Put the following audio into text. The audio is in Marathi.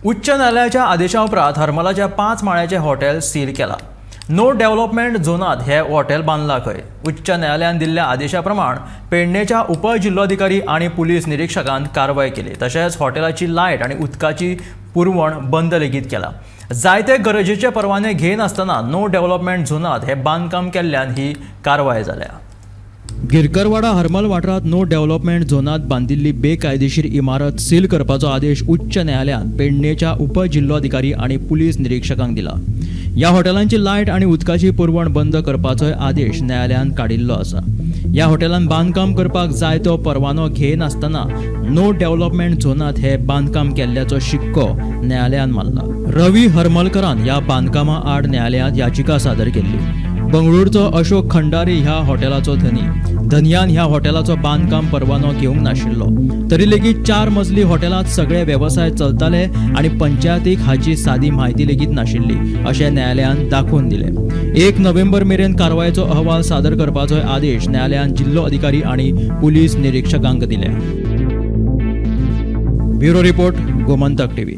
उच्च न्यायालयाच्या आदेशा उपरांत हरमलाच्या 5 माळ्याचे हॉटेल सील केला। नो डेव्हलपमेंट झोनात हे हॉटेल बांदला खंय। उच्च न्यायालयान दिल्ल्या आदेशा प्रमाण पेडणेच्या उपजिल्लोधिकारी आणि पुलीस निरीक्षकान कारवाय केली। तशेंच हॉटेलाची लायट आणि उदकाची पुरवण बंद लेगीत केला। जायते गरजेचे परवाने घेनासतना नो डेव्हलपमेंट झोनात हे बांदकाम केल्ल्यान ही कारवाय जाल्या। गिरकरवाडा हरमल वाठारात नो डेव्हलपमेंट झोनात बांदिल्ली बेकायदेशीर इमारत सील करपाचो आदेश उच्च न्यायालयान पेडणेच्या उपजिल्लोधिकारी आणि पुलीस निरीक्षकांक दिला। ह्या हॉटेलांची लायट आणि उदकाची पुरवण बंद करपाचोय आदेश न्यायालयान काडिल्लो आसा। ह्या हॉटेलांत बांदकाम करपाक जाय तो परवानो घेनासतना नो डेव्हलपमेंट झोनात हे बांदकाम केल्ल्याचो शिक्को न्यायालयान मारला। रवी हरमलकरान ह्या बांदकामा आड न्यायालयात याचिका सादर केल्ली। बंगळुरूचो अशोक खंडारी ह्या हॉटेलाचो धनियान ह्या हॉटेलाचो बांदकाम परवानो घेवंक नाशिल्लो, तरी लेगीत 4 मजली हॉटेलांत सगळे वेवसाय चलताले आणि पंचायतीक हाची सादी म्हायती लेगीत नाशिल्ली अशें न्यायालयान दाखोवन दिले। 1 नोव्हेंबर मेरेन कारवायेचो अहवाल सादर करपाचो आदेश न्यायालयान जिल्लो अधिकारी आणि पुलीस निरीक्षकांक दिले। Bureau report, Gomantak TV.